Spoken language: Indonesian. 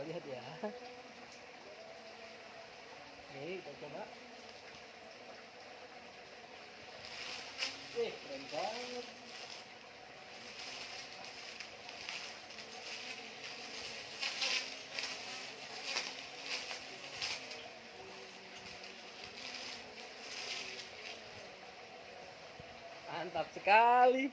lihat ya. Oke, kita coba. Keren banget. Mantap sekali.